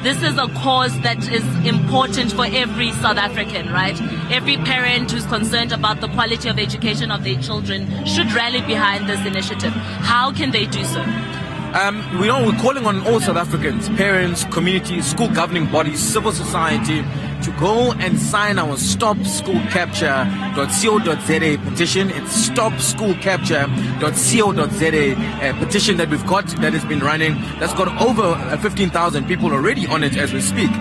this is a cause that is important for every South African, right? Every parent who's concerned about the quality of education of their children should rally behind this initiative. How can they do so? We're calling on all South Africans, parents, communities, school governing bodies, civil society, to go and sign our stopschoolcapture.co.za petition. It's stopschoolcapture.co.za petition that we've got, that has been running, that's got over 15,000 people already on it as we speak.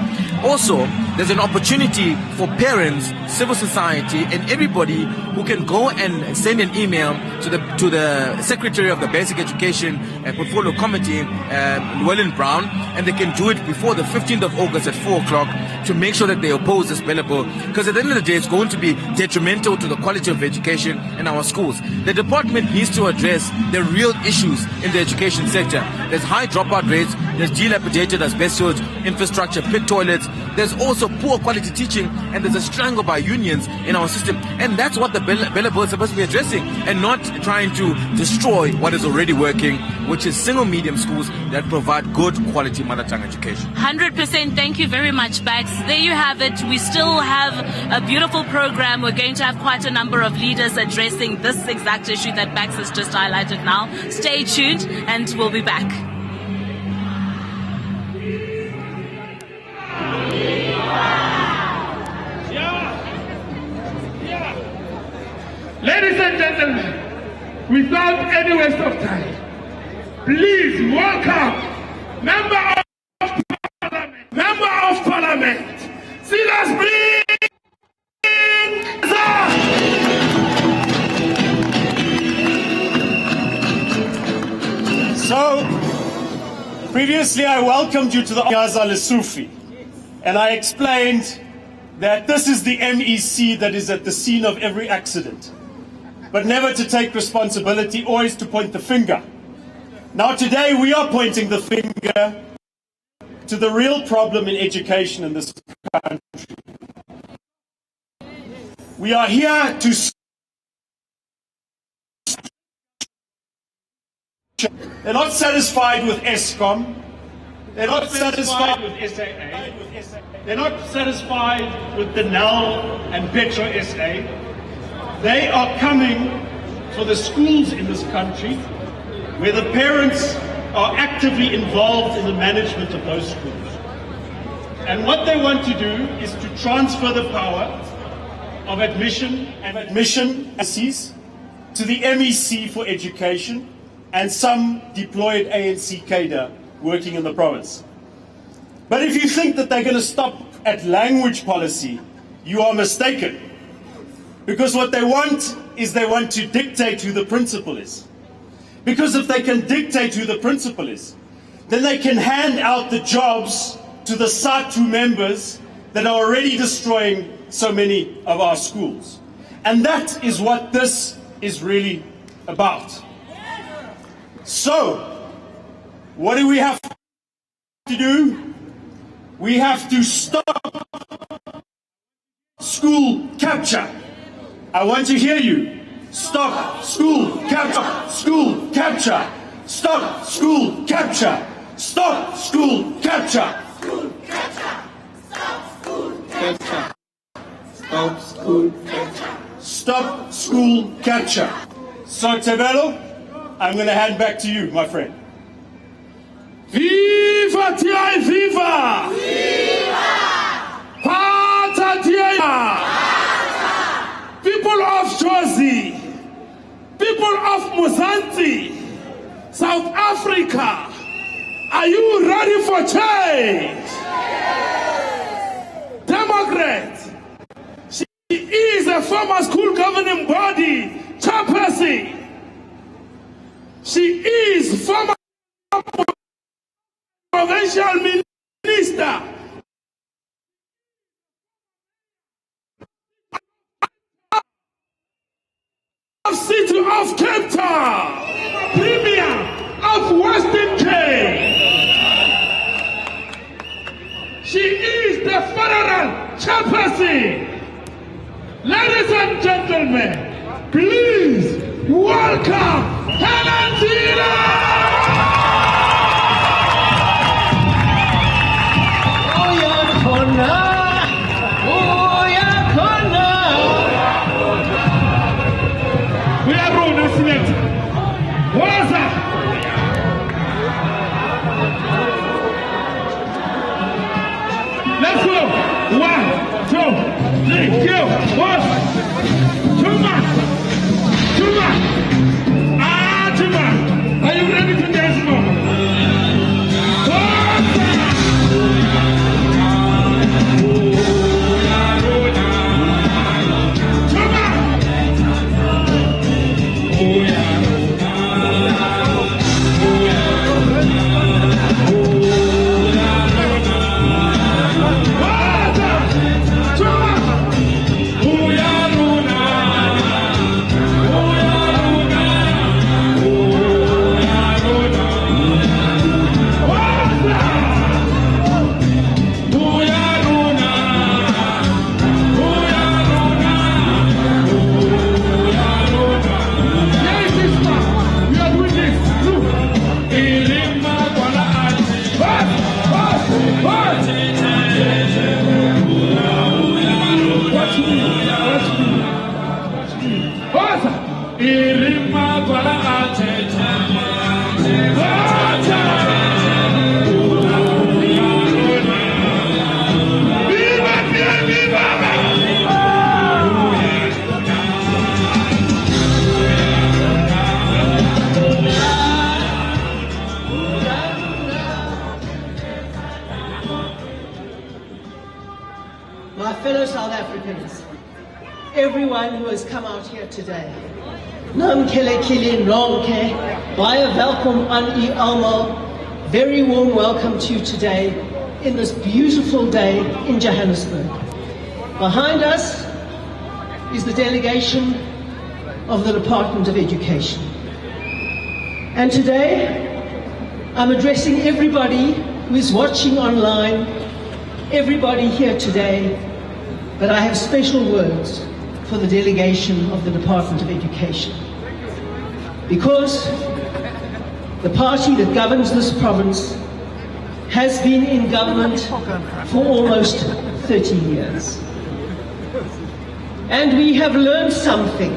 Also, there's an opportunity for parents, civil society, and everybody who can go and send an email to the Secretary of the Basic Education Portfolio Committee, Llewellyn Brown, and they can do it before the 15th of August at 4 o'clock to make sure that they oppose this BELA Bill, because at the end of the day, it's going to be detrimental to the quality of education in our schools. The department needs to address the real issues in the education sector. There's high dropout rates, there's dilapidated asbestos infrastructure, pit toilets, there's also poor quality teaching, and there's a strangle by unions in our system. And that's what the BELA Bill is supposed to be addressing, and not trying to destroy what is already working, which is single medium schools that provide good quality mother tongue education. 100%. Thank you very much, Bax. There you have it. We still have a beautiful program. We're going to have quite a number of leaders addressing this exact issue that Bax has just highlighted now. Stay tuned and we'll be back. Ladies and gentlemen, without any waste of time, please welcome Member of Parliament, Silas So, previously I welcomed you to the Panyaza Lesufi, and I explained that this is the MEC that is at the scene of every accident, but never to take responsibility, always to point the finger. Now today we are pointing the finger to the real problem in education in this country. We are here to... They're not satisfied with ESCOM. They're not satisfied with SAA. They're not satisfied with the NEL and Petro SA. They are coming for the schools in this country where the parents are actively involved in the management of those schools. And what they want to do is to transfer the power of admission access to the MEC for education and some deployed ANC cadre working in the province. But if you think that they're going to stop at language policy, you are mistaken. Because what they want is they want to dictate who the principal is. Because if they can dictate who the principal is, then they can hand out the jobs to the SATU members that are already destroying so many of our schools. And that is what this is really about. So, what do we have to do? We have to stop school capture. I want to hear you. Stop school capture. School capture. Stop school capture. Stop school capture. School capture. Stop school capture. Stop school capture. Stop school capture. So, Tebelo, I'm going to hand back to you, my friend. Viva TI, viva! Viva! Pata TI! People of Jersey, people of Mozambique, South Africa, are you ready for change? Democrat, she is a former school governing body chairperson. She is former provincial minister. City of Cape Town, Premier of Western Cape. She is the federal chairperson. Ladies and gentlemen, please welcome Helen Zille. let's go. 1, 2, 3, go. 1, 2 more. 2 more. Ah, 2 more. Are you ready to dance more? My fellow South Africans, everyone who has come out here today, Namkele Kili Nonke, Baya welcome Ani Almo, very warm welcome to you today in this beautiful day in Johannesburg. Behind us is the delegation of the Department of Education. And today, I'm addressing everybody who is watching online, everybody here today, but I have special words for the delegation of the Department of Education. Because the party that governs this province has been in government for almost 30 years. And we have learned something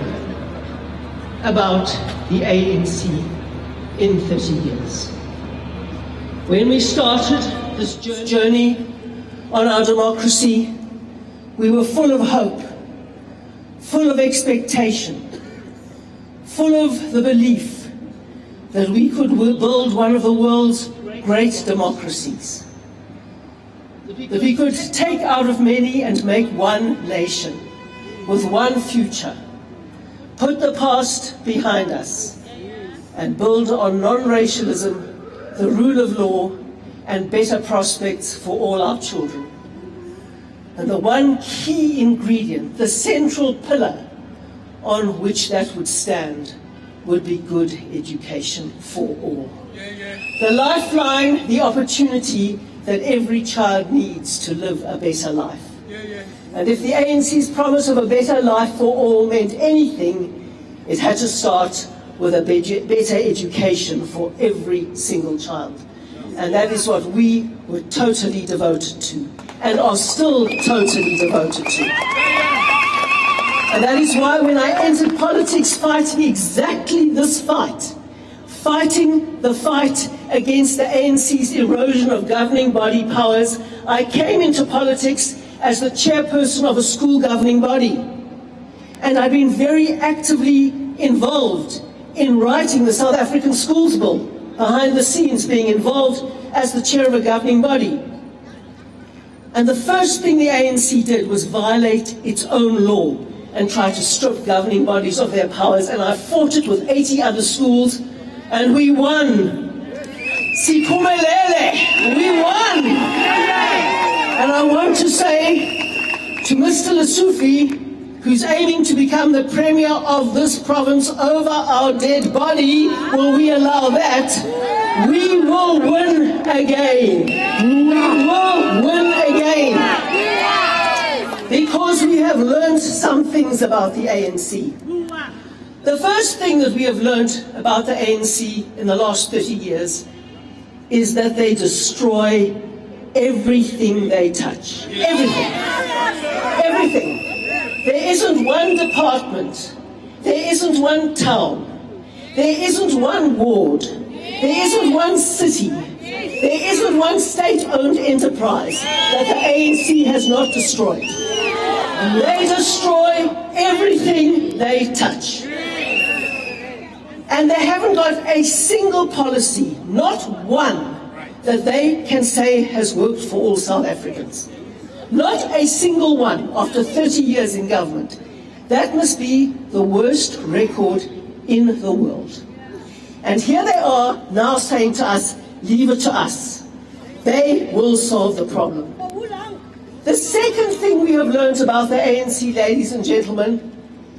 about the ANC in 30 years. When we started this journey on our democracy, we were full of hope, full of expectation, full of the belief that we could build one of the world's great democracies, that we could take out of many and make one nation with one future, put the past behind us, and build on non-racialism, the rule of law, and better prospects for all our children. And the one key ingredient, the central pillar on which that would stand, would be good education for all. The lifeline, the opportunity that every child needs to live a better life. And if the ANC's promise of a better life for all meant anything, it had to start with a better education for every single child. And that is what we were totally devoted to, and are still totally devoted to. And that is why when I entered politics fighting exactly this fight, fighting the fight against the ANC's erosion of governing body powers, I came into politics as the chairperson of a school governing body. And I've been very actively involved in writing the South African Schools Bill, behind the scenes being involved as the chair of a governing body. And the first thing the ANC did was violate its own law and try to strip governing bodies of their powers. And I fought it with 80 other schools, and we won. Siphumelele, we won. And I want to say to Mr. Lesufi, who's aiming to become the premier of this province over our dead body, will we allow that? We will win again. We will win again. Because we have learned some things about the ANC. The first thing that we have learned about the ANC in the last 30 years is that they destroy everything they touch. Everything. Everything. There isn't one department, there isn't one town, there isn't one ward, there isn't one city, There isn't one state-owned enterprise that the ANC has not destroyed. They destroy everything they touch. And they haven't got a single policy, not one, that they can say has worked for all South Africans. Not a single one after 30 years in government. That must be the worst record in the world. And here they are now saying to us, leave it to us. They will solve the problem. The second thing we have learned about the ANC, ladies and gentlemen,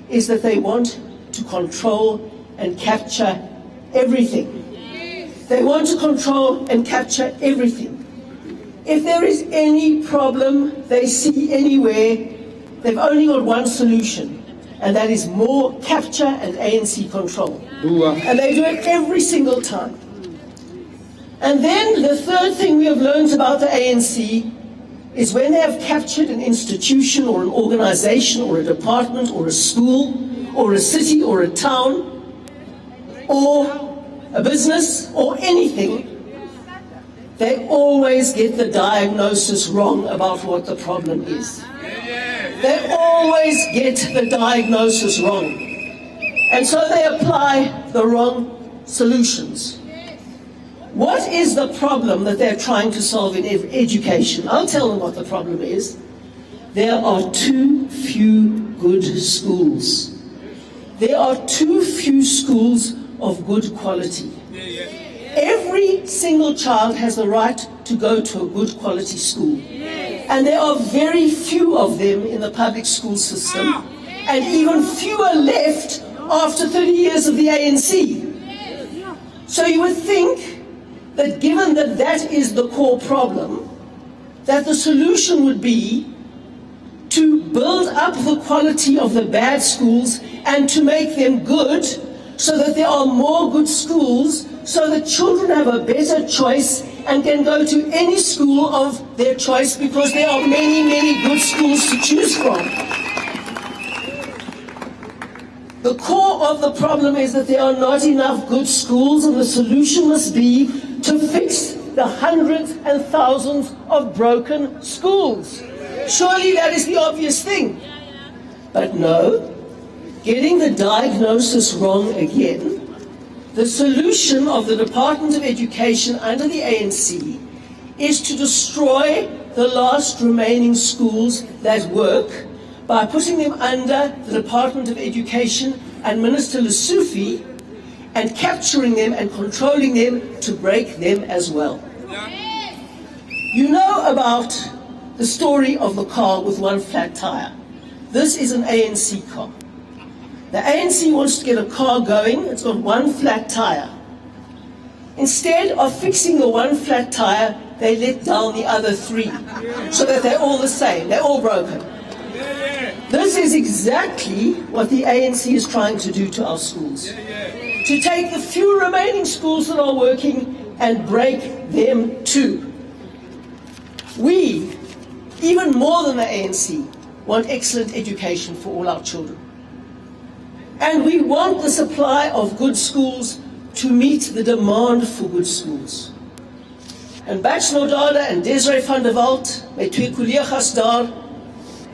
is that they want to control and capture everything. They want to control and capture everything. If there is any problem they see anywhere, they've only got one solution, and that is more capture and ANC control. And they do it every single time. And then the third thing we have learned about the ANC is when they have captured an institution or an organization or a department or a school or a city or a town or a business or anything, they always get the diagnosis wrong about what the problem is. They always get the diagnosis wrong. And so they apply the wrong solutions. What is the problem that they're trying to solve in education? I'll tell them what the problem is. There are too few good schools. There are too few schools of good quality. Every single child has the right to go to a good quality school. And there are very few of them in the public school system, and even fewer left after 30 years of the ANC. So you would think that given that that is the core problem, that the solution would be to build up the quality of the bad schools and to make them good so that there are more good schools, so that children have a better choice and can go to any school of their choice because there are many, many good schools to choose from. The core of the problem is that there are not enough good schools, and the solution must be to fix the hundreds and thousands of broken schools. Surely that is the obvious thing. But no, getting the diagnosis wrong again. The solution of the Department of Education under the ANC is to destroy the last remaining schools that work by putting them under the Department of Education and Minister Lesufi and capturing them and controlling them to break them as well. You know about the story of the car with one flat tire. This is an ANC car. The ANC wants to get a car going, it's got one flat tire. Instead of fixing the one flat tire, they let down the other three, so that they're all the same, they're all broken. This is exactly what the ANC is trying to do to our schools. To take the few remaining schools that are working and break them too. We, even more than the ANC, want excellent education for all our children. And we want the supply of good schools to meet the demand for good schools. And Bats Nodada and Desiree van der Walt, my twee collega's daar,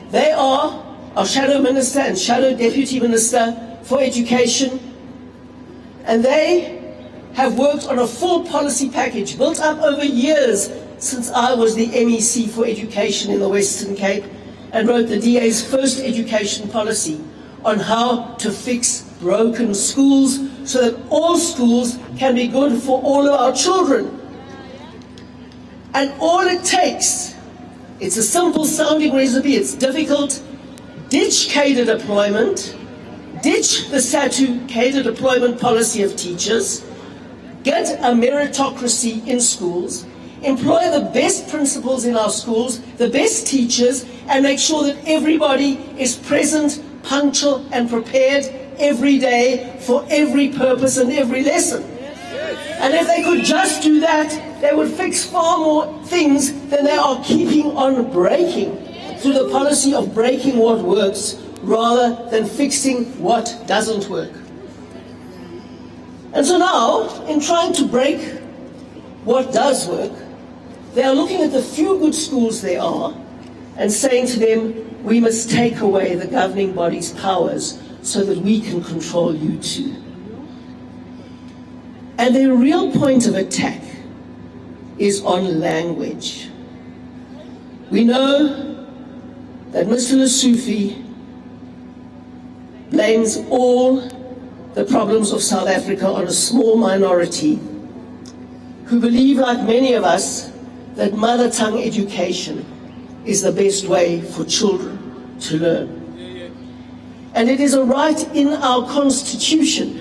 they are our Shadow Minister and Shadow Deputy Minister for Education. And they have worked on a full policy package built up over years since I was the MEC for Education in the Western Cape and wrote the DA's first education policy on how to fix broken schools so that all schools can be good for all of our children. And all it takes, it's a simple sounding recipe, it's difficult. Ditch cadre deployment, ditch the SATU cadre deployment policy of teachers, get a meritocracy in schools, employ the best principals in our schools, the best teachers, and make sure that everybody is present, punctual and prepared every day for every purpose and every lesson. And if they could just do that, they would fix far more things than they are keeping on breaking through the policy of breaking what works rather than fixing what doesn't work. And so now, in trying to break what does work, they are looking at the few good schools there are and saying to them, we must take away the governing body's powers so that we can control you too. And their real point of attack is on language. We know that Mr. Lesufi blames all the problems of South Africa on a small minority who believe, like many of us, that mother tongue education is the best way for children to learn. And it is a right in our Constitution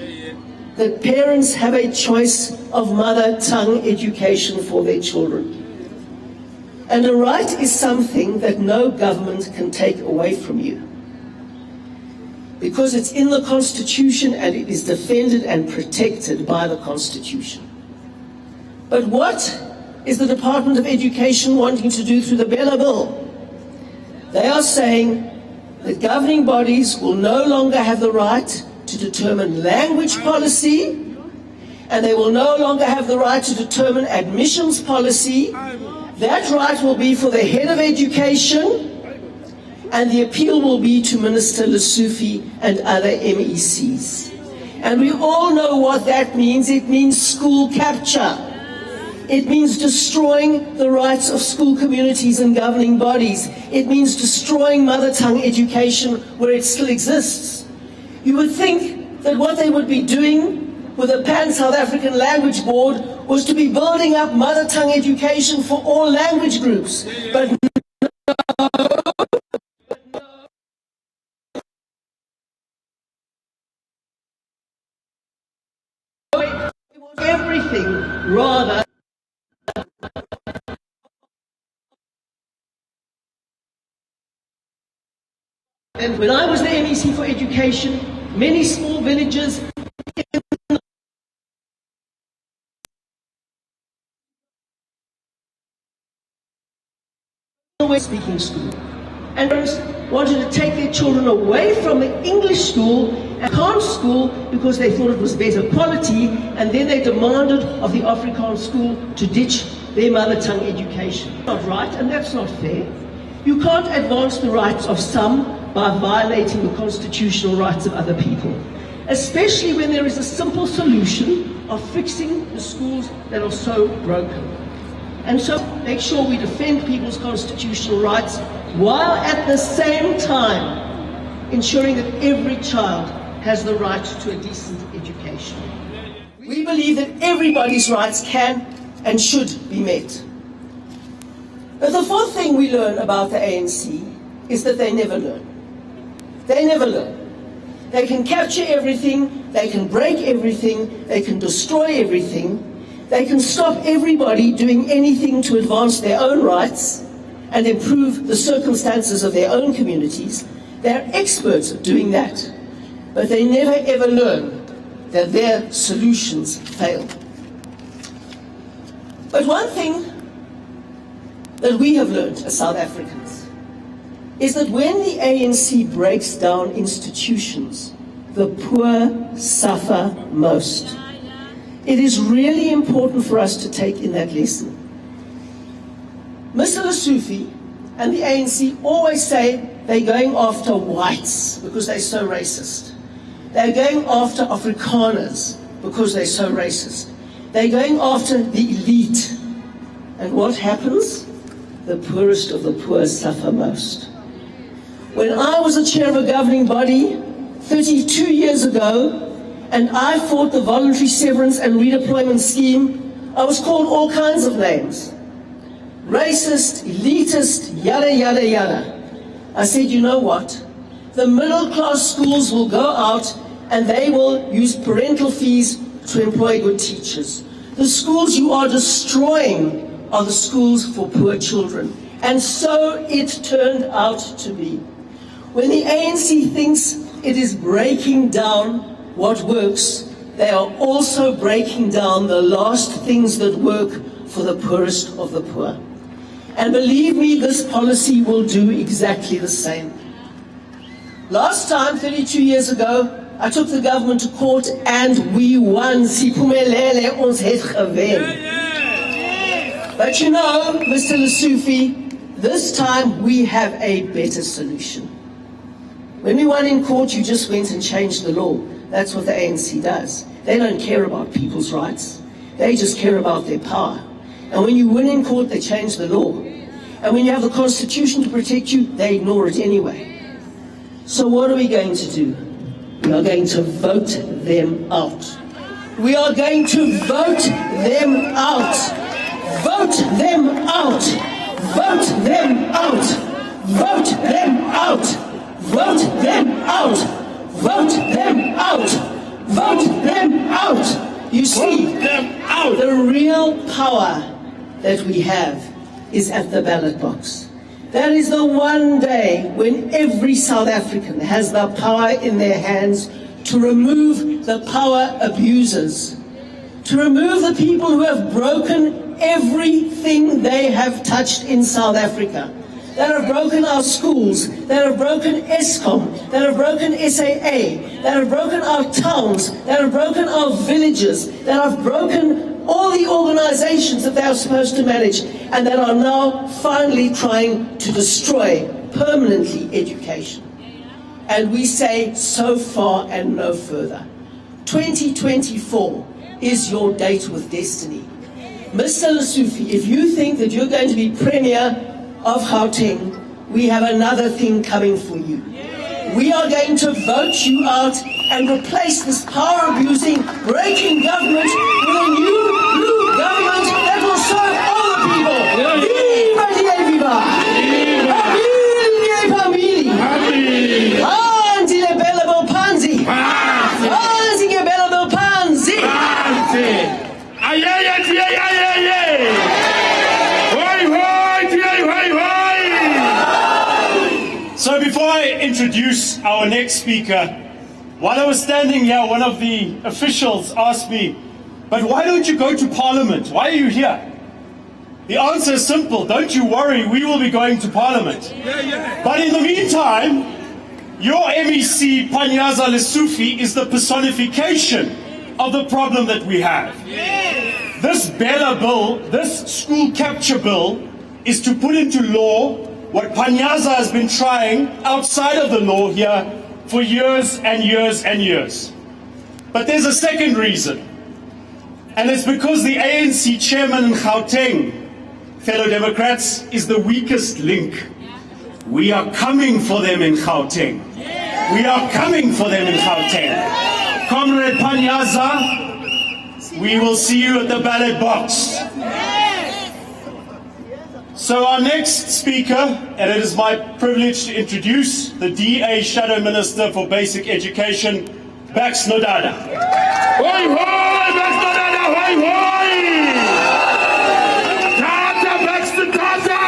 that parents have a choice of mother tongue education for their children. And a right is something that no government can take away from you, because it's in the Constitution and it is defended and protected by the Constitution. But what is the Department of Education wanting to do through the BELA Bill? They are saying that governing bodies will no longer have the right to determine language policy, and they will no longer have the right to determine admissions policy. That right will be for the head of education, and the appeal will be to Minister Lesufi and other MECs. And we all know what that means. It means school capture. It means destroying the rights of school communities and governing bodies. It means destroying mother tongue education where it still exists. You would think that what they would be doing with a Pan-South African Language Board was to be building up mother tongue education for all language groups. But everything rather and when I was the MEC for Education, many small villages speaking school, and parents wanted to take their children away from the English school and Afrikaans school because they thought it was better quality, and then they demanded of the Afrikaans school to ditch their mother tongue education. Not right, and that's not fair. You can't advance the rights of some by violating the constitutional rights of other people, especially when there is a simple solution of fixing the schools that are so broken. And so make sure we defend people's constitutional rights while at the same time ensuring that every child has the right to a decent education. We believe that everybody's rights can and should be met. But the fourth thing we learn about the ANC is that they never learn. They never learn. They can capture everything, they can break everything, they can destroy everything. They can stop everybody doing anything to advance their own rights and improve the circumstances of their own communities. They're experts at doing that, but they never ever learn that their solutions fail. But one thing that we have learned as South Africans is that when the ANC breaks down institutions, the poor suffer most. It is really important for us to take in that lesson. Mr. Lesufi and the ANC always say they're going after whites because they're so racist. They're going after Afrikaners because they're so racist. They're going after the elite. And what happens? The poorest of the poor suffer most. When I was a chair of a governing body 32 years ago, and I fought the voluntary severance and redeployment scheme, I was called all kinds of names. Racist, elitist, yada, yada, yada. I said, you know what? The middle class schools will go out and they will use parental fees to employ good teachers. The schools you are destroying are the schools for poor children. And so it turned out to be. When the ANC thinks it is breaking down what works, they are also breaking down the last things that work for the poorest of the poor. And believe me, this policy will do exactly the same. Last time, 32 years ago, I took the government to court and we won. Siphumelele, ons het gewen. But you know, Mr. Lesufi, this time we have a better solution. When we won in court, you just went and changed the law. That's what the ANC does. They don't care about people's rights. They just care about their power. And when you win in court, they change the law. And when you have the Constitution to protect you, they ignore it anyway. So what are we going to do? We are going to vote them out. We are going to vote them out. Vote them out. Vote them out. Vote them out. Vote them out. Vote them out. Vote them out. You see, the real power that we have is at the ballot box. That is the one day when every South African has the power in their hands to remove the power abusers, to remove the people who have broken everything they have touched in South Africa, that have broken our schools, that have broken ESCOM, that have broken SAA, that have broken our towns, that have broken our villages, that have broken all the organizations that they are supposed to manage, and that are now finally trying to destroy permanently education. And we say so far and no further. 2024 is your date with destiny. Mr. Lesufi, if you think that you're going to be Premier of Gauteng, we have another thing coming for you. We are going to vote you out and replace this power-abusing, breaking government with a new blue government that will serve all the people. Viva Viva! Family! Panzi le BELA Bill Panzi! Panzi le BELA Bill Panzi! So before I introduce our next speaker, while I was standing here, one of the officials asked me, but why don't you go to Parliament? Why are you here? The answer is simple. Don't you worry, we will be going to Parliament. But in the meantime, your MEC, Panyaza Lesufi, is the personification of the problem that we have. This BELA Bill, this school capture bill, is to put into law what Panyaza has been trying outside of the law here for years and years and years. But there's a second reason, and it's because the ANC chairman in Gauteng, fellow Democrats, is the weakest link. We are coming for them in Gauteng. We are coming for them in Gauteng. Comrade Panyaza, we will see you at the ballot box. So our next speaker, and it is my privilege to introduce the DA Shadow Minister for Basic Education, Bax Nodada. Hoi hoi, Bax Nodada, hoi hoi! Tata, Bax Nodada!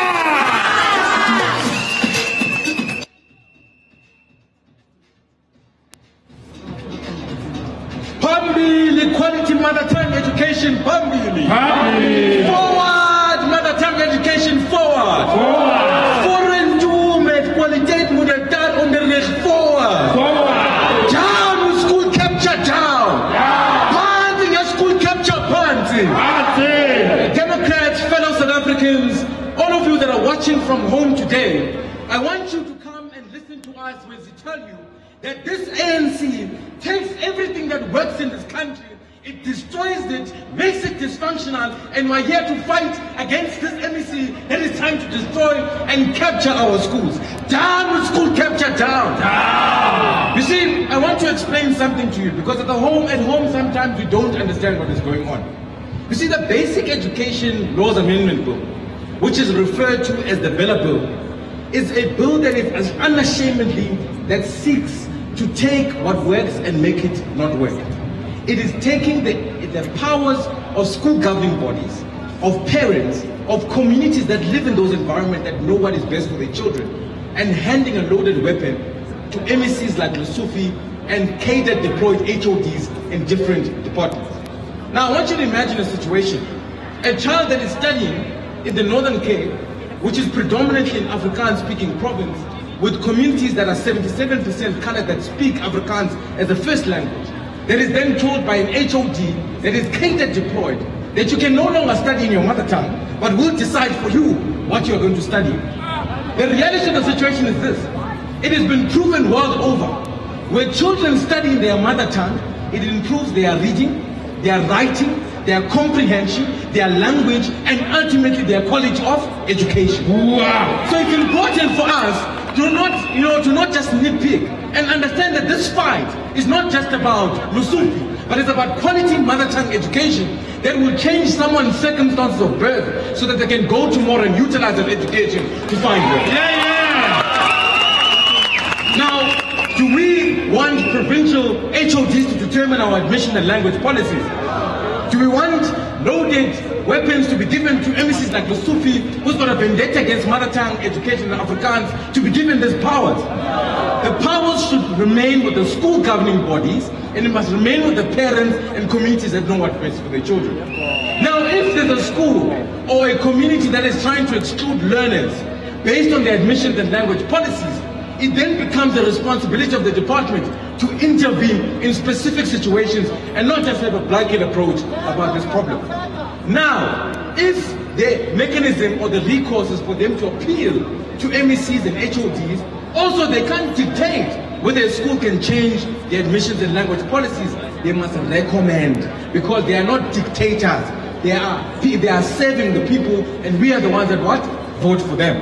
Pambili, quality mother tongue education, Pambili. Pambili. Forward, mother tongue education, forward. Forward. Foreign to met qualiteit moet daar onderrig, forward. Forward. Down with school capture, down. Panting your school capture, panting. Panting. Democrats, fellow South Africans, all of you that are watching from home today, I want you to come and listen to us when we tell you that this ANC takes everything that works in this country, it destroys it, makes it dysfunctional, and we're here to fight against this MEC that is trying to destroy and capture our schools. Down with school capture, down! Down! You see, I want to explain something to you, because at home sometimes we don't understand what is going on. You see, the Basic Education Laws Amendment Bill, which is referred to as the BELA Bill, is a bill that is unashamedly that seeks to take what works and make it not work. It is taking the powers of school governing bodies, of parents, of communities that live in those environments that know what is best for their children, and handing a loaded weapon to MECs like Lesufi and cadre deployed HODs in different departments. Now I want you to imagine a situation. A child that is studying in the Northern Cape, which is predominantly an Afrikaans-speaking province, with communities that are 77% colored that speak Afrikaans as a first language, that is then told by an HOD that is cadre deployed, that you can no longer study in your mother tongue, but will decide for you what you are going to study. The reality of the situation is this. It has been proven world over. Where children study in their mother tongue, it improves their reading, their writing, their comprehension, their language, and ultimately their quality of education. Wow. So it's important for us to not just nitpick and understand that this fight is not just about Lesufi, but it's about quality mother tongue education that will change someone's circumstances of birth so that they can go tomorrow and utilize that education to find work. Now, do we want provincial HODs to determine our admission and language policies? Do we want loaded weapons to be given to MCs like Lesufi, who's got a vendetta against mother tongue education and Afrikaans, to be given these powers? The powers should remain with the school governing bodies, and it must remain with the parents and communities that know what's best for their children. Now, if there's a school or a community that is trying to exclude learners based on their admissions and language policies, it then becomes the responsibility of the department to intervene in specific situations and not just have a blanket approach about this problem. Now, if the mechanism or the recourse is for them to appeal to MECs and HODs, also they can't dictate whether a school can change the admissions and language policies. They must recommend, because they are not dictators. They are serving the people, and we are the ones that what? Vote for them.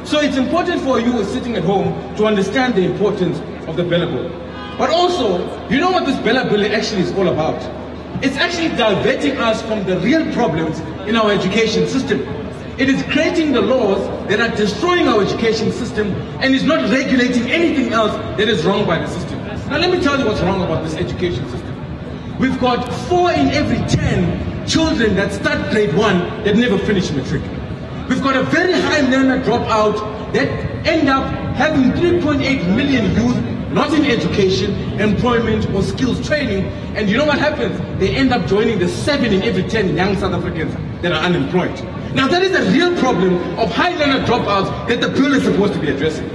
So it's important for you sitting at home to understand the importance of the BELA Bill. But also, you know what this BELA Bill actually is all about? It's actually diverting us from the real problems in our education system. It is creating the laws that are destroying our education system and is not regulating anything else that is wrong by the system. Now let me tell you what's wrong about this education system. We've got 4 in every 10 children that start grade 1 that never finish matric. We've got a very high learner dropout that end up having 3.8 million youth not in education, employment, or skills training. And you know what happens? They end up joining the 7 in every 10 young South Africans that are unemployed. Now that is a real problem of high learner dropouts that the bill is supposed to be addressing.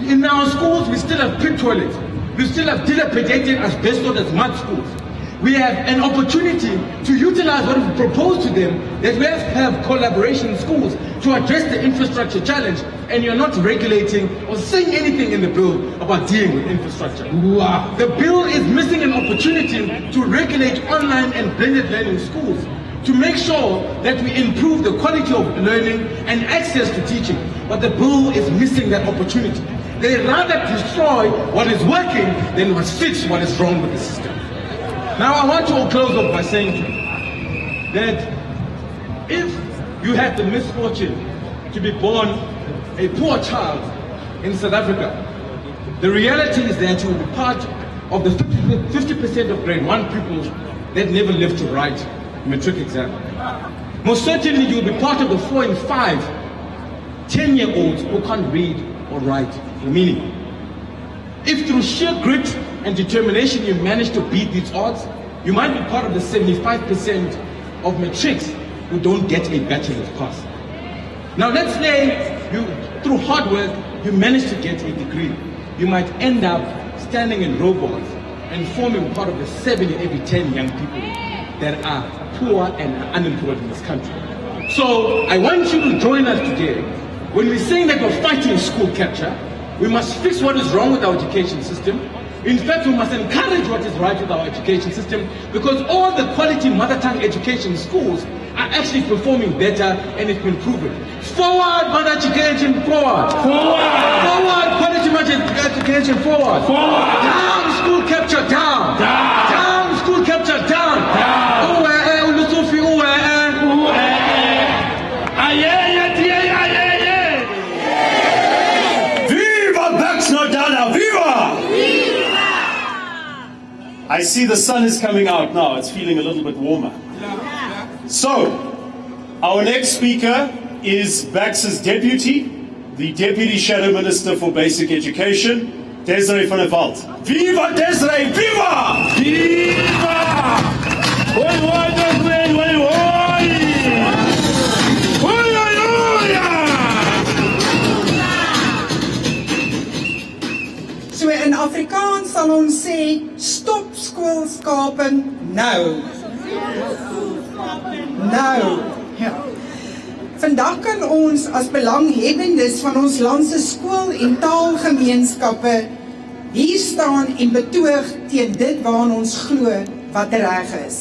In our schools, we still have pit toilets. We still have dilapidated asbestos as mud schools. We have an opportunity to utilize what we propose to them, that we have collaboration schools to address the infrastructure challenge, and you're not regulating or saying anything in the bill about dealing with infrastructure. Wow. The bill is missing an opportunity to regulate online and blended learning schools, to make sure that we improve the quality of learning and access to teaching. But the bill is missing that opportunity. They rather destroy what is working than fix what is wrong with the system. Now I want to close off by saying to you that if you had the misfortune to be born a poor child in South Africa, the reality is that you will be part of the 50% of grade 1 pupils that never live to write a matric exam. Most certainly you will be part of the 4 in 5 10-year-olds who can't read or write the meaning. If through sheer grit and determination you manage to beat these odds, you might be part of the 75% of matrics who don't get a bachelor's pass. Now let's say you, through hard work, you manage to get a degree. You might end up standing in robots and forming part of the 7 in every 10 young people that are poor and unemployed in this country. So I want you to join us today. When we're saying that we're fighting school capture, we must fix what is wrong with our education system. In fact, we must encourage what is right with our education system, because all the quality mother tongue education schools are actually performing better, and it's been proven. Forward mother education, forward! Forward! Forward quality mother education, forward! Forward! Down school capture, down! Down! Down school capture, down! Down! Lesufi, I see the sun is coming out now. It's feeling a little bit warmer. So, our next speaker is Bax's deputy, the Deputy Shadow Minister for Basic Education, Desiree van der Walt. Viva Desiree! Viva! Viva! Oi, oi, Desiree! Oi, oi! Oi, oi, oi! So in Afrikaans sal ons sê, stop skoolskaping nou. Nou, ja. Vandag kan ons as belanghebbendes van ons land se skool- en taalgemeenskappe hier staan en betoog teen dit waaraan ons glo wat reg is.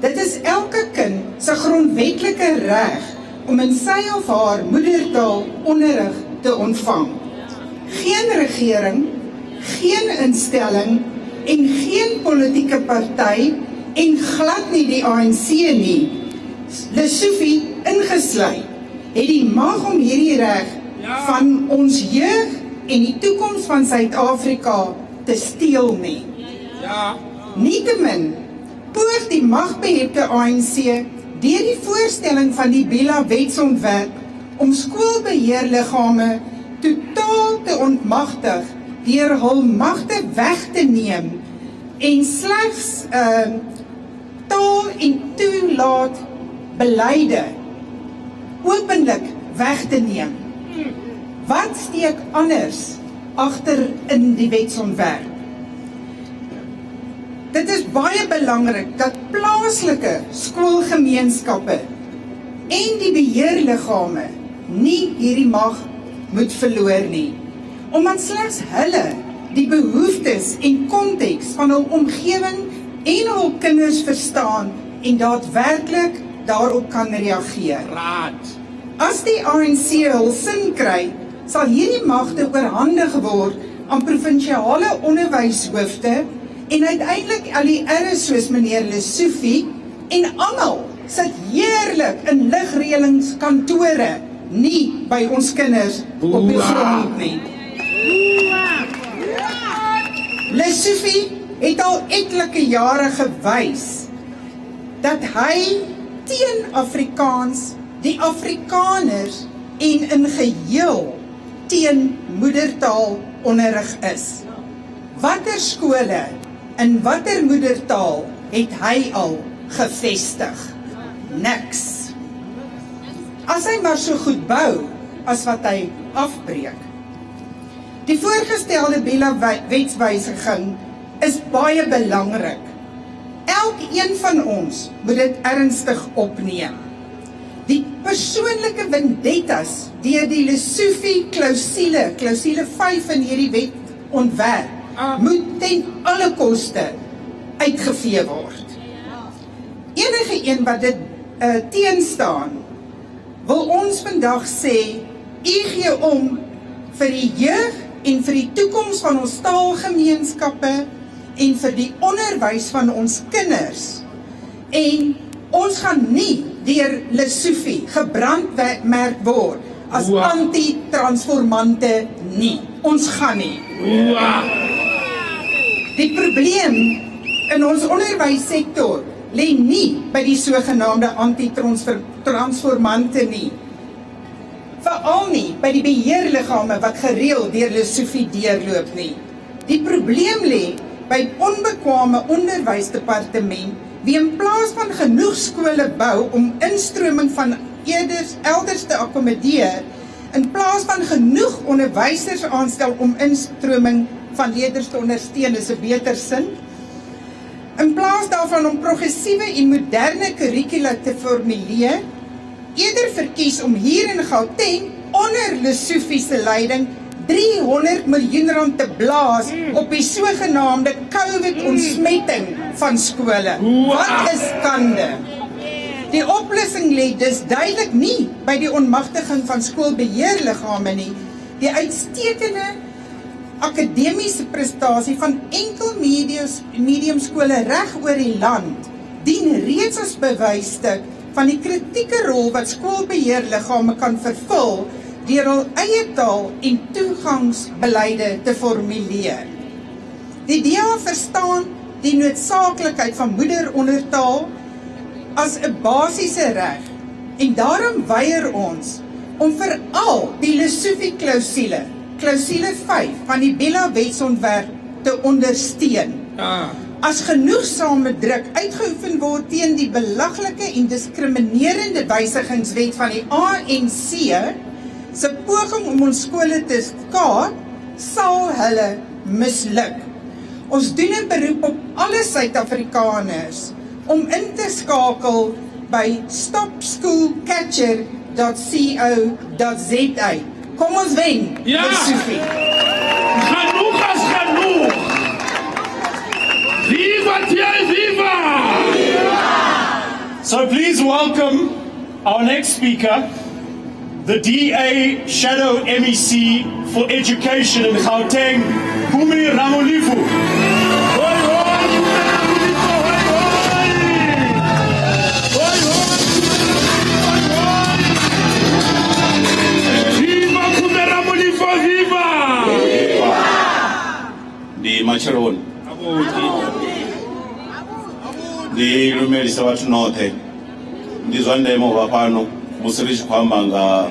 Dit is elke kind se grondwetlike reg om in sy of haar moedertaal onderrig te ontvang. Geen regering, geen instelling en geen politieke party en glad nie die ANC nie, Lesufi ingesluit, het die mag om hierdie reg van ons jeug en die toekoms van Suid-Afrika te steel nie. Nietemin poog die magbehepte ANC deur die voorstelling van die BELA wetsontwerp om skoolbeheerliggame totaal te ontmagtig deur hul magte weg te neem en slegs taal en toelaat beleide openlik weg te neem. Wat steek anders agter in die wetsontwerp? Dit is baie belangrik dat plaaslike skoolgemeenskappe en die beheerliggame nie hierdie mag moet verloor nie, omdat slegs hulle die behoeftes en konteks van hul omgewing en hul kinders verstaan en daadwerklik daarop kan reageer. As die ANC hul sin kry, sal hierdie magte oorhandig word aan provinsiale onderwyshoofde en uiteindelik LER's soos meneer Lesufi en almal sit heerlik in ligreëlingskantore, nie by ons kinders op die grond nie. Lesufi het al etlike jare gewys dat hy teen Afrikaans, die Afrikaners en in geheel teen moedertaalonderrig is. Watter skole in watter moedertaal het hy al gevestig? Niks. As hy maar so goed bou as wat hy afbreek. Die voorgestelde BELA wetswysiging is baie belangrik. Elkeen van ons moet dit ernstig opneem. Die persoonlike vendettas deur die Lesufi klousule 5 in hierdie wet ontwerp, moet ten alle koste uitgevee word. Enige een wat dit teenstaan, wil ons vandag sê, u gee om vir die jeug en vir die toekoms van ons taalgemeenskappe en vir die onderwys van ons kinders. En ons gaan nie deur Lesufi gebrandmerk word as anti-transformante nie. Ons gaan nie. Die probleem in ons onderwyssektor lê nie by die sogenaamde anti-transformante nie. Veral nie by die beheerliggame wat gereeld deur Lesufi deurloop nie. Die probleem lê by onbekwame onderwysdepartement wie in plaas van genoeg skole bou om instroming van elders te akkommodeer, in plaas van genoeg onderwysers aanstel om instroming van leerders te ondersteun, is 'n beter sin. In plaas daarvan om progressiewe en moderne kurrikula te formuleer, eerder verkies om hier in Gauteng onder Lesufi se leiding 300 miljoen rand te blaas op die sogenaamde COVID-ontsmetting van skole. Wat is skande? Die oplossing lê dus duidelik nie by die onmagtiging van skoolbeheerliggame nie. Die uitstekende akademiese prestasie van enkel mediumskole reg oor die land dien reeds as bewysstuk van die kritieke rol wat skoolbeheerliggame kan vervul deur hul eie taal en toegangsbeleide te formuleer. Die DA verstaan die noodsaaklikheid van moederondertaal as 'n basiese reg en daarom weier ons om veral die Lesufi klousule 5 van die BELA wetsontwerp te ondersteun. As genoegsame druk uitgeoefen word teen die belaglike en diskriminerende wysigingswet van die ANC se poging om ons skole te skaad, sal hulle misluk. Ons doen 'n beroep op alle Suid-Afrikaners om in te skakel by stopschoolcatcher.co.za. Kom ons wen, Ja. Lesufi. Genoeg is genoeg. Viva Thierry, viva! So please welcome our next speaker, the DA Shadow MEC for Education in Gauteng, Kumi Ramolifu. Hoi, hoi, Ramulifu, hoi, hoi! Hoi, hoi, viva Kumi Ramulifu, viva! Ndi macheroni ndi lumelisa vhathu noṱhe ndi zwa ndeme uvha fhano musi ri tshi khou amba nga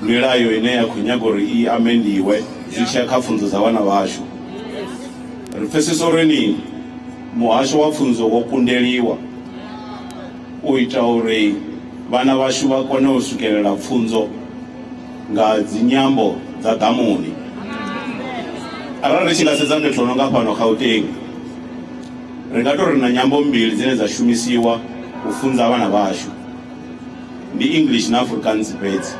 milayo ine ya khou nyaga uri I amendiwe zwi tshi ya kha pfunzo dza vhana vhashu. Ri pfesesa uri ni muhasho wa pfunzo wo kundeliwa u ita uri vhana vhashu vha kone u swikelela pfunzo nga dzinyambo dza ḓamuni. Arali ri tshi nga sedza fhethu ho no nga fhano Gauteng, ri nga tori na nyambo mbili dzine dza shumisiwa u funza vhana vhashu, ndi English na Afrikaans fhedzi.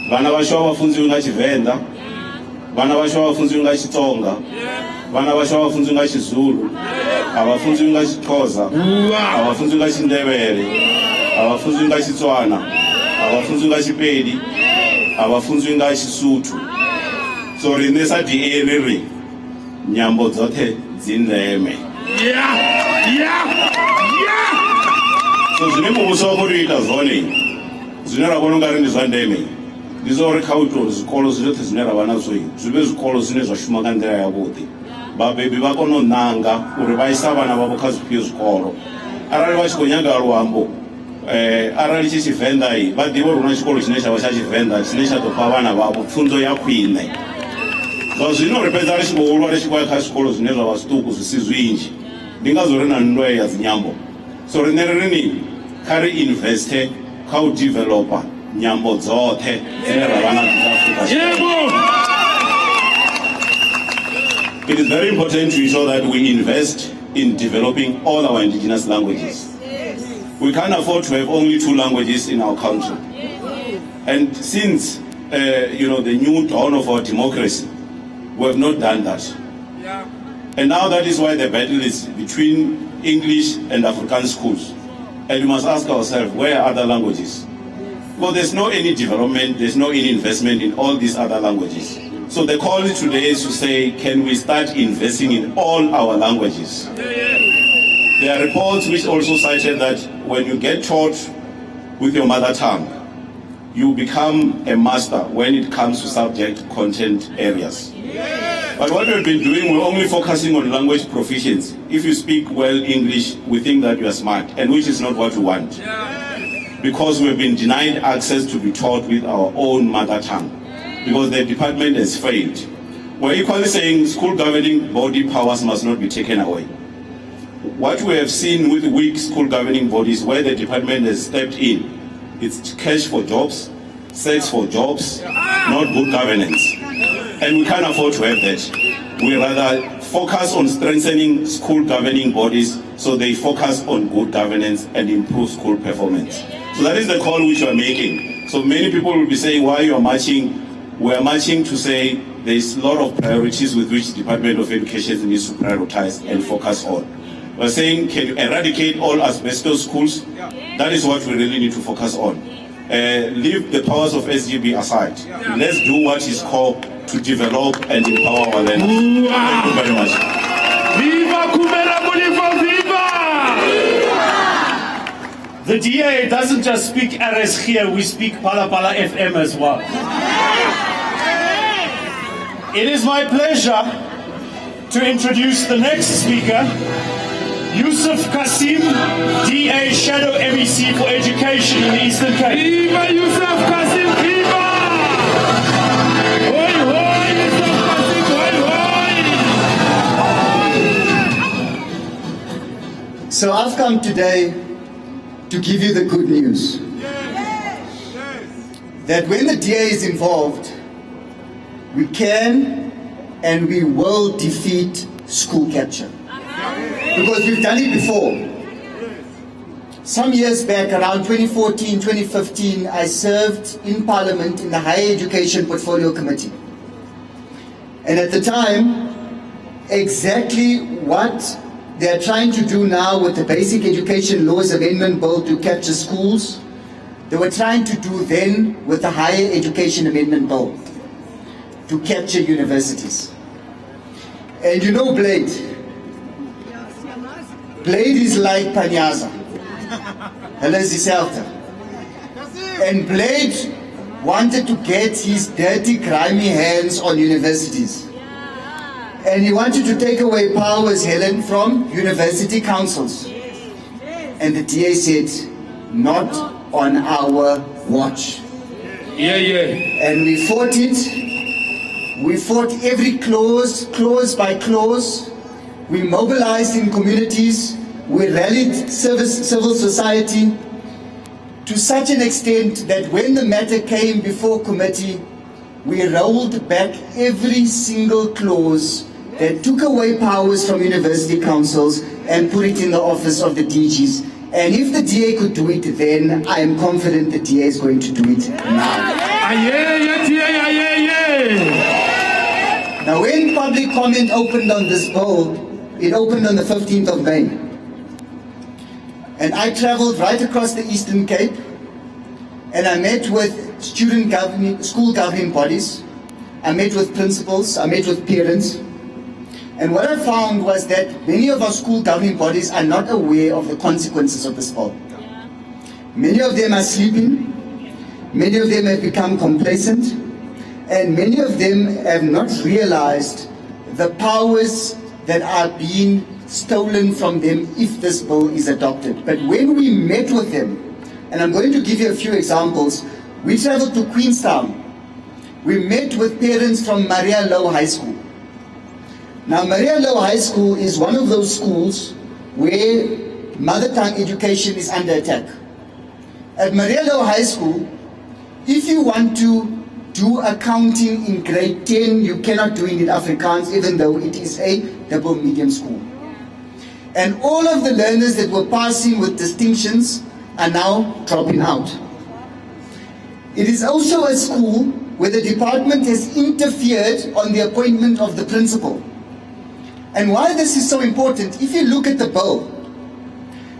Vhana vhashu a vha funziwi nga Tshivenḓa, vhana vhashu a vha funziwi nga Xitsonga, vhana vhashu a vha funziwi nga Xizulu, a vha funziwi nga Xixhosa, a vha funziwi nga Tshindevhele, a vha funziwi nga Xitswana, a vha funziwi nga Tshipedi, a vha funziwi nga Xisuthu. So riṋe sa DA ri nyambo dzoṱhe dzi ndeme. Yeah, yeah, yeah! So zwine muvhuso wa khou ita zwone zwine ra vhona ungari ndi zwa ndeme ndi zwa uri kha u ita uri zwikolo zwoṱhe zwine ra vha nazwo zwi vhe zwikolo zwine zwa shuma nga nḓila yavhuḓi. Vhabebi vha kone u ṋanga uri vha isa vhana vhavho kha zwifhio zwikolo. Arali vha tshi khou nyaga luambo arali tshi Tshivenḓa vha ḓivhe uri hu na tshikolo tshine tsha vha tsha Tshivenḓa tshine tsha ḓo fha vhana vhavho pfunzo ya khwiṋe. Zwa zwino ri fhedza ri tshi khou lwa ri tshi khou ya kha zwikolo zwine zwa vha zwiṱuku zwi si zwinzhi. Ndi ngazwo ri na nndwa ya dzinyambo. So riṋe ri ri kha ri investe kha u developa nyambo dzoṱhe dzine ra vha nadzo dza Afrika Tshipembe. It is very important to ensure that we invest in developing all our indigenous languages. We can't afford to have only 2 languages in our country. And since the new dawn of our democracy, we have not done that. And now that is why the battle is between English and Afrikaans schools. And we must ask ourselves, where are other languages? Well, there's no any development, there's no any investment in all these other languages. So the call today is to say, can we start investing in all our languages? There are reports which also cited that when you get taught with your mother tongue, you become a master when it comes to subject content areas. But what we've been doing, we're only focusing on language proficiency. If you speak well English, we think that you are smart, and which is not what we want. Because we've been denied access to be taught with our own mother tongue, because the department has failed. We're equally saying school governing body powers must not be taken away. What we have seen with weak school governing bodies where the department has stepped in, it's cash for jobs, sex for jobs, not good governance. And we can't afford to have that. We rather focus on strengthening school governing bodies so they focus on good governance and improve school performance. So that is the call which we are making. So many people will be saying, why you are marching? We are marching to say there is a lot of priorities with which the Department of Education needs to prioritize and focus on. We're saying, can you eradicate all asbestos schools? That is what we really need to focus on. Leave the powers of SGB aside. Let's do what is called to develop and empower our learners. Thank you very much. Viva Kumera Mulifa, viva! The DA doesn't just speak RS here, we speak Pala Pala FM as well. It is my pleasure to introduce the next speaker, Yusuf Kasim, DA Shadow MEC for Education in the Eastern Cape. Viva Yusuf Kasim, viva! Hoi, hoi, Yusuf Kasim, hoi, hoi! So I've come today to give you the good news. That when the DA is involved, we can and we will defeat school capture. Because we've done it before. Some years back, around 2014, 2015, I served in Parliament in the Higher Education Portfolio Committee. And at the time, exactly what they are trying to do now with the Basic Education Laws Amendment Bill to capture schools, they were trying to do then with the Higher Education Amendment Bill to capture universities. And you know Blade. Blade is like Panyaza. Helen Zille. And Blade wanted to get his dirty, grimy hands on universities. And he wanted to take away powers, Helen, from university councils. And the DA said, not on our watch. And we fought it. We fought every clause by clause. We mobilized in communities. We rallied civil society to such an extent that when the matter came before committee, we rolled back every single clause that took away powers from university councils and put it in the office of the DGs. And if the DA could do it then, I am confident the DA is going to do it now. Now, when public comment opened on this bill, it opened on the 15th of May. And I traveled right across the Eastern Cape, and I met with school governing bodies, I met with principals, I met with parents. And what I found was that many of our school governing bodies are not aware of the consequences of this bill. Many of them are sleeping, many of them have become complacent, and many of them have not realized the powers that are being stolen from them if this bill is adopted. But when we met with them, and I'm going to give you a few examples, we traveled to Queenstown. We met with parents from Maria Low High School. Now, Maria Low High School is one of those schools where mother tongue education is under attack. At Maria Low High School, if you want to do accounting in grade 10, you cannot do it in Afrikaans, even though it is a double medium school. And all of the learners that were passing with distinctions are now dropping out. It is also a school where the department has interfered on the appointment of the principal. And why this is so important, if you look at the bill,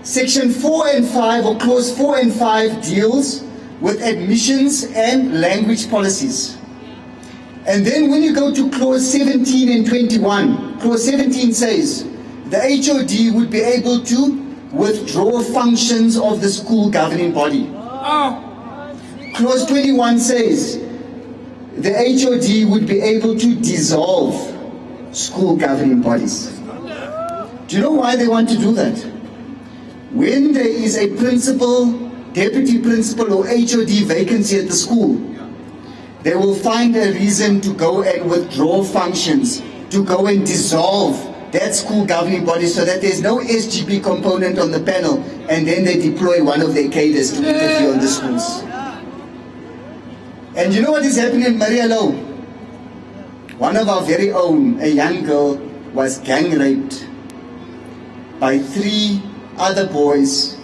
section 4 and 5, or clause 4 and 5 deals with admissions and language policies. And then when you go to clause 17 and 21, clause 17 says the HOD would be able to withdraw functions of the school governing body. Clause 21 says the HOD would be able to dissolve school governing bodies. Do you know why they want to do that? When there is a principal, deputy principal or HOD vacancy at the school, they will find a reason to go and withdraw functions, to go and dissolve that school governing body so that there's no SGB component on the panel, and then they deploy one of their cadres to interfere on the schools. And you know what is happening in Maria Low? One of our very own, a young girl, was gang raped by 3 other boys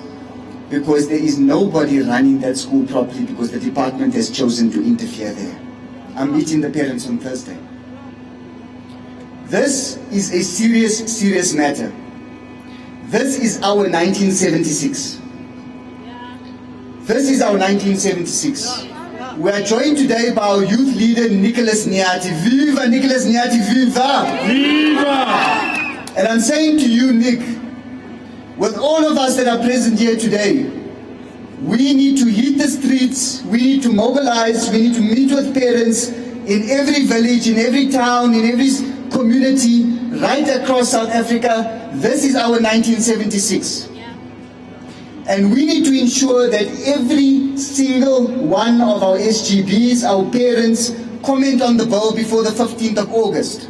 because there is nobody running that school properly because the department has chosen to interfere there. I'm meeting the parents on Thursday. This is a serious, serious matter. This is our 1976. This is our 1976. We are joined today by our youth leader, Nicholas Nyati. Viva, Nicholas Nyati, viva! Viva! And I'm saying to you, Nick, with all of us that are present here today, we need to hit the streets, we need to mobilize, we need to meet with parents in every village, in every town, in every community, right across South Africa. This is our 1976. And we need to ensure that every single one of our SGBs, our parents, comment on the bill before the 15th of August.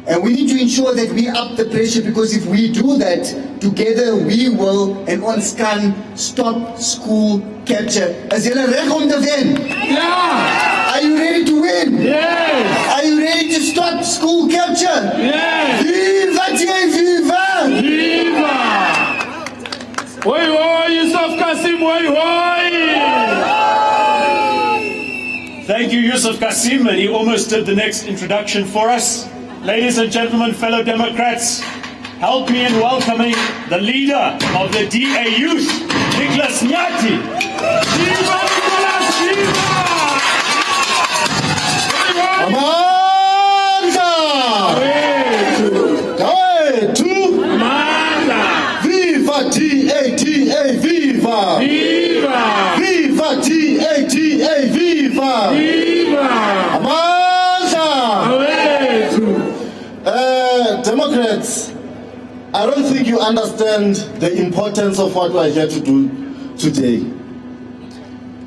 And we need to ensure that we up the pressure, because if we do that, together we will, and ons kan, stop school capture. Is julle reg om te wen? Yeah! Are you ready to win? Yes! Are you ready to stop school capture? Yes! Viva! Viva! Viva! Oi, oi! Thank you, Yusuf Kasim, and he almost did the next introduction for us. Ladies and gentlemen, fellow Democrats, help me in welcoming the leader of the DA Youth, Nicholas Nyati. Viva Nicholas, viva! Amanda! Viva DA, viva! Viva! Viva DA, viva! Viva! Amanda! Democrats, I don't think you understand the importance of what we are here to do today.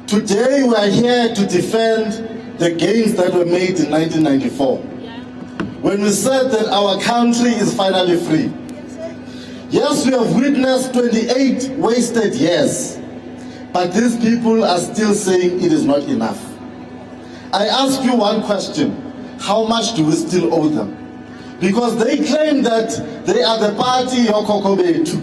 Today we are here to defend the gains that were made in 1994, when we said that our country is finally free. Yes, we have witnessed 28 wasted years, but these people are still saying it is not enough. I ask you one question: how much do we still owe them? Because they claim that they are the party Yokoko Betu,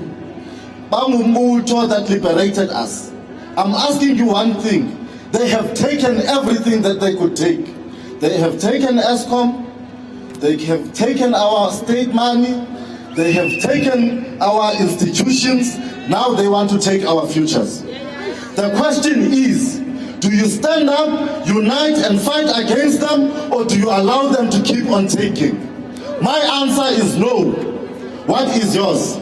Bamumuto that liberated us. I'm asking you one thing: they have taken everything that they could take. They have taken ESCOM, they have taken our state money, they have taken our institutions, now they want to take our futures. The question is, do you stand up, unite and fight against them, or do you allow them to keep on taking? My answer is no. What is yours?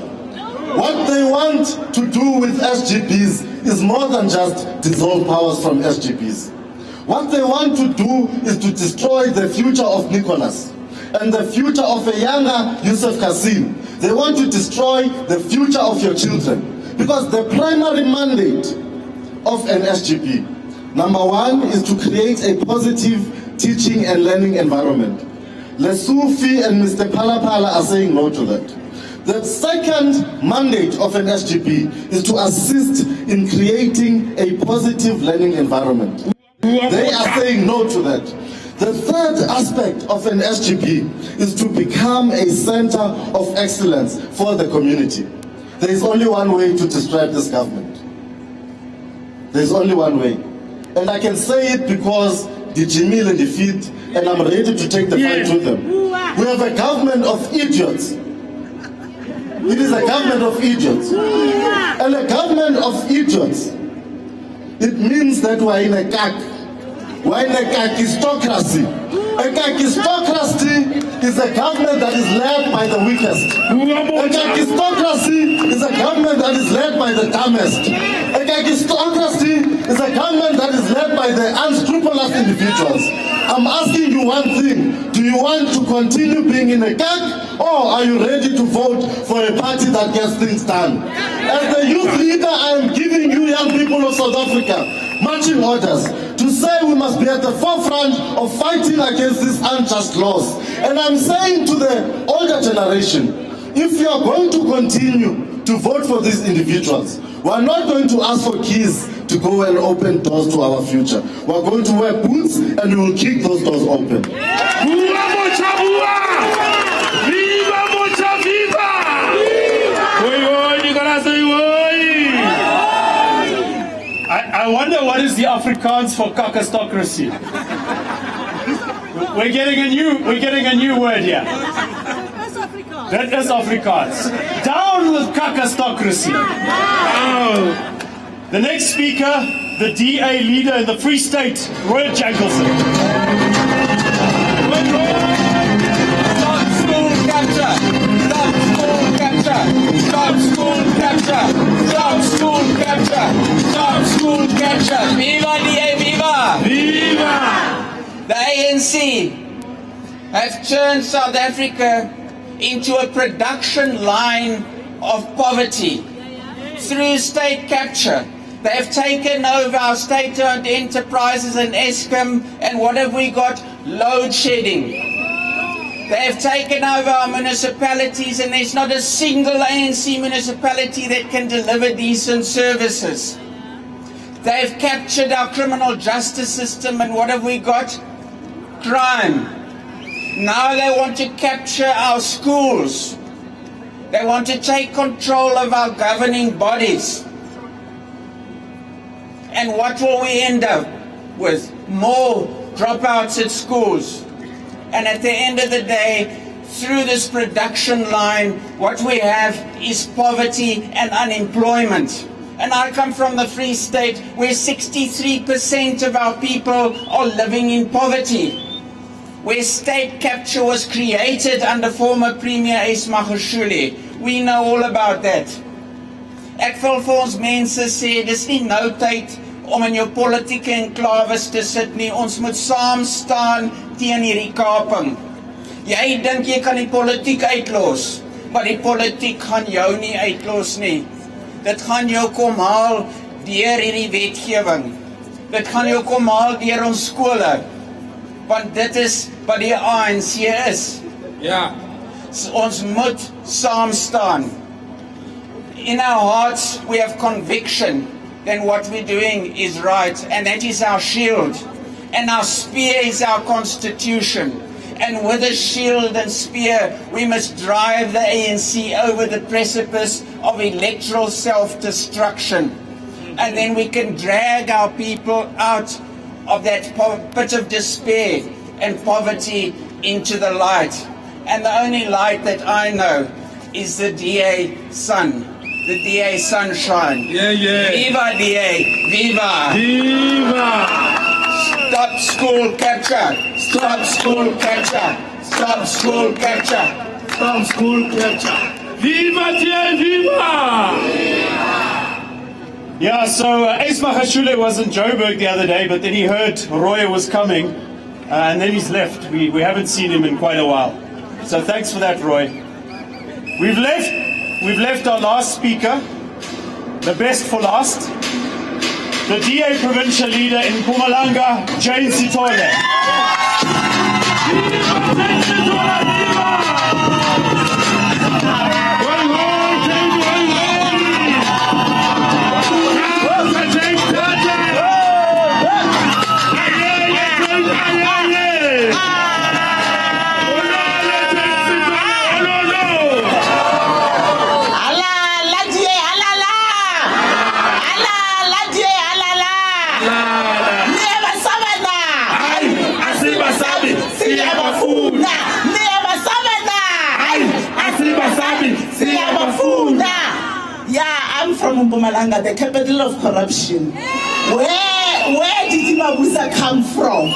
What they want to do with SGPs is more than just dissolve powers from SGPs. What they want to do is to destroy the future of Nicholas and the future of a younger Yusuf Kasim. They want to destroy the future of your children, because the primary mandate of an SGP, number one, is to create a positive teaching and learning environment. Lesufi and Mr. Palapala are saying no to that. The second mandate of an SGP is to assist in creating a positive learning environment. They are saying no to that. The third aspect of an SGP is to become a center of excellence for the community. There is only one way to describe this government. There is only one way. And I can say it because the Jimil and defeat, and I'm ready to take the fight with them. We have a government of idiots. It is a government of idiots. And a government of idiots, it means that we're in a CAC. We're in a kakistocracy. A kakistocracy is a government that is led by the weakest. A kakistocracy is a government that is led by the dumbest. A kakistocracy is a government that is led by the unscrupulous individuals. I'm asking you one thing: do you want to continue being in a CAC, or are you ready to vote for a party that gets things done? As the youth leader, I am giving you young people of South Africa marching orders to say we must be at the forefront of fighting against these unjust laws. And I'm saying to the older generation, if you are going to continue to vote for these individuals, we are not going to ask for keys to go and open doors to our future. We are going to wear boots and we will kick those doors open. I wonder what is the Afrikaans for kakistocracy. We're getting a new word here. That is Afrikaans. Down with kakistocracy. The next speaker, the DA leader in the Free State, Roy Jankelson. Stop school capture! Stop school capture! Stop school capture! Stop school capture! Stop school capture! Viva DA, viva! Viva! The ANC have turned South Africa into a production line of poverty through state capture. They have taken over our state-owned enterprises and ESCOM, and what have we got? Load shedding. They have taken over our municipalities, and there's not a single ANC municipality that can deliver decent services. They've captured our criminal justice system, and what have we got? Crime. Now they want to capture our schools. They want to take control of our governing bodies. And what will we end up with? More dropouts at schools. And at the end of the day, through this production line, what we have is poverty and unemployment. And I come from the Free State, where 63% of our people are living in poverty, where state capture was created under former Premier Ace Magashule. We know all about that. Ek wil vir ons mense sê, dis nie nou tyd om in jou politieke enklaves te sit nie. Ons moet saam staan teen hierdie kaping. Jy dink jy kan die politiek uitlos, maar die politiek gaan jou nie uitlos nie. Dit gaan jou kom haal deur hierdie wetgewing. Dit gaan jou kom haal deur ons skole. Want dit is wat die ANC is. Ja. Ons moet saam staan. In our hearts we have conviction. Then what we're doing is right, and that is our shield. And our spear is our constitution. And with a shield and spear, we must drive the ANC over the precipice of electoral self-destruction. And then we can drag our people out of that pit of despair and poverty into the light. And the only light that I know is the DA sun, the DA sunshine. Yeah, yeah. Viva DA! Viva! Viva! Stop school capture! Stop school capture! Stop school capture! Stop school capture! Viva DA! Viva! Yeah, so Ace Magashule was in Joburg the other day, but then he heard Roy was coming, and then he's left. We haven't seen him in quite a while. So thanks for that, Roy. We've left our last speaker, the best for last, the DA provincial leader in Mpumalanga, Jane Sithole. From Mpumalanga, the capital of corruption. Where did Imabusa come from?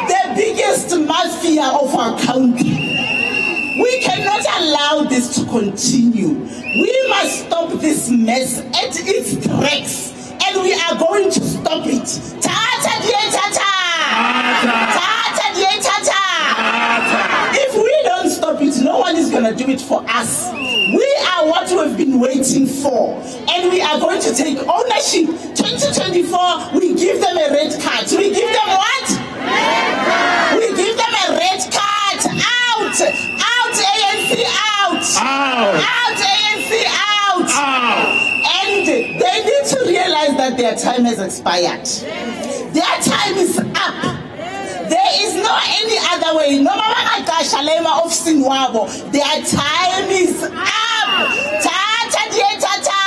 The biggest mafia of our country. We cannot allow this to continue. We must stop this mess at its tracks, and we are going to stop it. Tata die tata! Tata die tata! If we don't stop it, no one is going to do it for us. We are what we've been waiting for, and we are going to take ownership. 2024, we give them a red card. We give them what? Red card. We give them a red card. Out! Out, ANC, out! Out, ANC, out! And they need to realize that their time has expired. Their time is up. There is no any other way. No Shalema of Sinwabo. Their time is up. Tata die tata.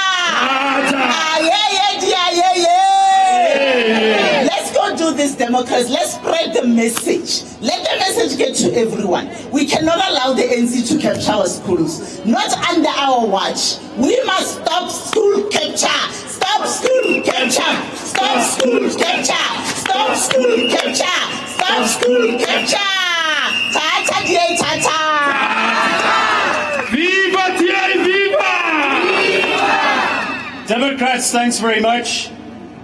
Let's go do this, Democrats. Let's spread the message. Let the message get to everyone. We cannot allow the ANC to capture our schools. Not under our watch. We must stop school capture. Stop school capture. Stop school capture. Stop school capture. Stop school capture. Tata die tata. Viva DA, viva! Democrats, thanks very much.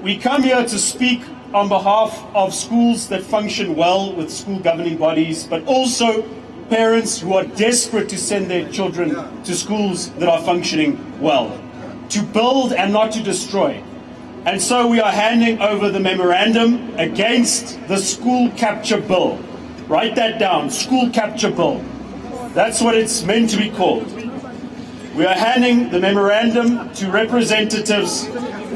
We come here to speak on behalf of schools that function well with school governing bodies, but also parents who are desperate to send their children to schools that are functioning well, to build and not to destroy. And so we are handing over the memorandum against the school capture bill. Write that down, school capture bill. That's what it's meant to be called. We are handing the memorandum to representatives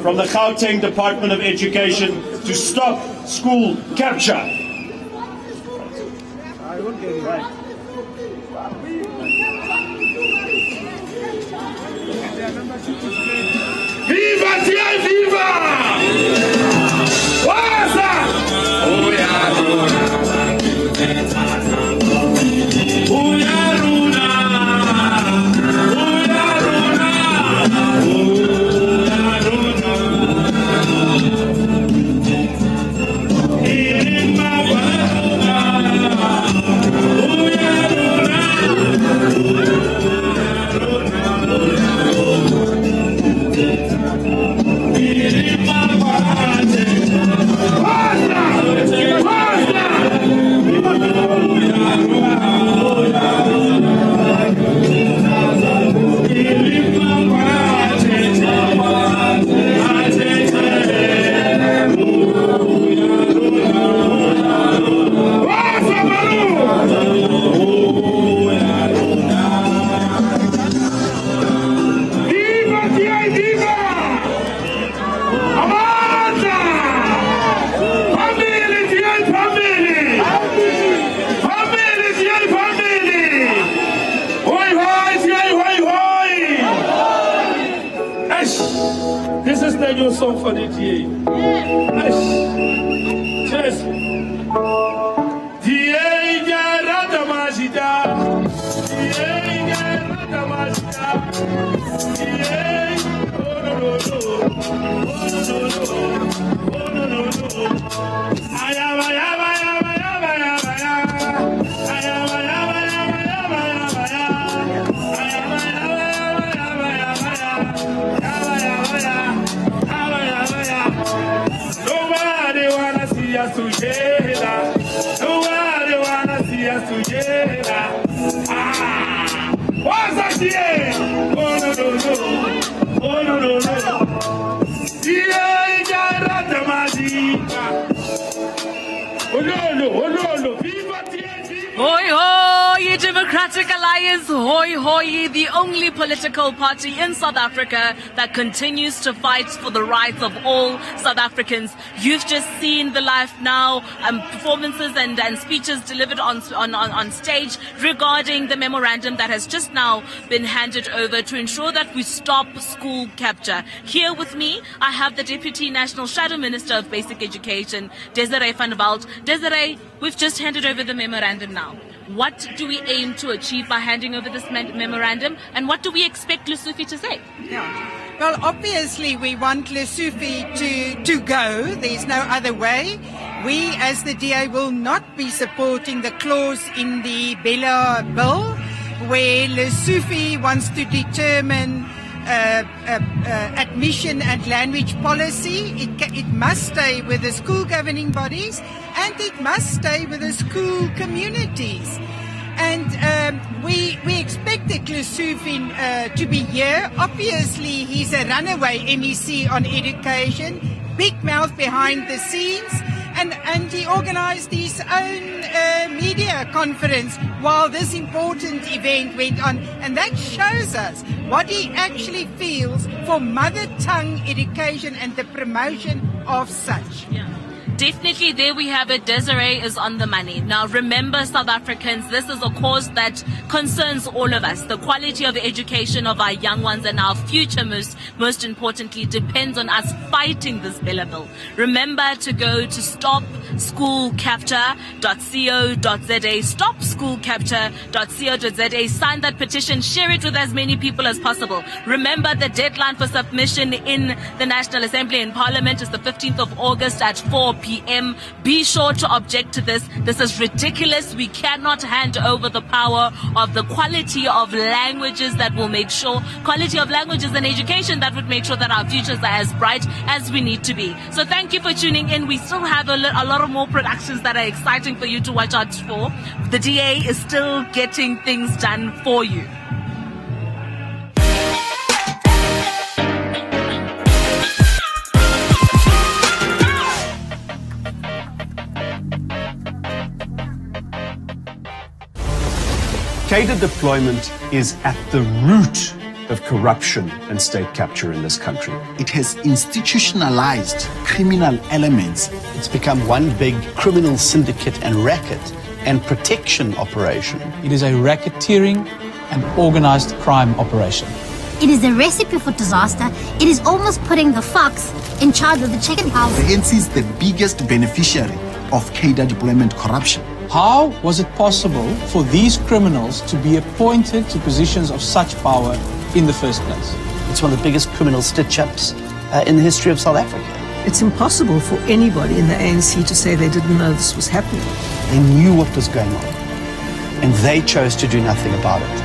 from the Gauteng Department of Education to stop school capture. Viva DA, viva! What's that? Oh yeah. a new song for the DA. Cheers. DA Garada Majida. DA Garada Majida. DA. Oh no no no. Oh no no no. Oh no no no. Ayaba yaba yaba yaba yaba yaba. Ayaba yaba yaba yaba yaba yaba. Ayaba yaba yaba yaba yaba yaba. Nobody wanna see us together. Nobody wanna see us together. Ah, what's that here? Oh no no no. Oh no no no. Yeah, yeah, the magic. Oh no no. Oh no no. Viva TNT. Hoi hoi, Democratic Alliance, hoi hoi, the only political party in South Africa that continues to fight for the rights of all South Africans. You've just seen the Life Now performances and speeches delivered on stage regarding the memorandum that has just now been handed over to ensure that we stop school capture. Here with me, I have the Deputy National Shadow Minister of Basic Education, Desiree van der Walt. Desiree, we've just handed over the memorandum now. What do we aim to achieve by handing over this memorandum, and what do we expect Lesufi to say? Yeah. Well, obviously we want Lesufi to go. There's no other way. We as the DA will not be supporting the clause in the BELA Bill where Lesufi wants to determine admission and language policy. It must stay with the school governing bodies, and it must stay with the school communities. And we expected Lesufi to be here. Obviously, he's a runaway MEC on education, big mouth behind the scenes, and he organized his own media conference while this important event went on. And that shows us what he actually feels for mother tongue education and the promotion of such. Yeah. Definitely, there we have it. Desiree is on the money. Now, remember, South Africans, this is a cause that concerns all of us. The quality of education of our young ones and our future, most importantly, depends on us fighting this BELA Bill. Remember to go to stopschoolcapture.co.za, stopschoolcapture.co.za. Sign that petition, share it with as many people as possible. Remember, the deadline for submission in the National Assembly and Parliament is the 15th of August at 4 p.m. Be sure to object to this. This is ridiculous. We cannot hand over the power of the quality of languages that will make sure, quality of languages and education that would make sure that our futures are as bright as we need to be. So thank you for tuning in. We still have a lot of more productions that are exciting for you to watch out for. The DA is still getting things done for you. Cadre deployment is at the root of corruption and state capture in this country. It has institutionalized criminal elements. It's become one big criminal syndicate and racket and protection operation. It is a racketeering and organized crime operation. It is a recipe for disaster. It is almost putting the fox in charge of the chicken house. The ANC is the biggest beneficiary of cadre deployment corruption. How was it possible for these criminals to be appointed to positions of such power in the first place? It's one of the biggest criminal stitch-ups in the history of South Africa. It's impossible for anybody in the ANC to say they didn't know this was happening. They knew what was going on, and they chose to do nothing about it.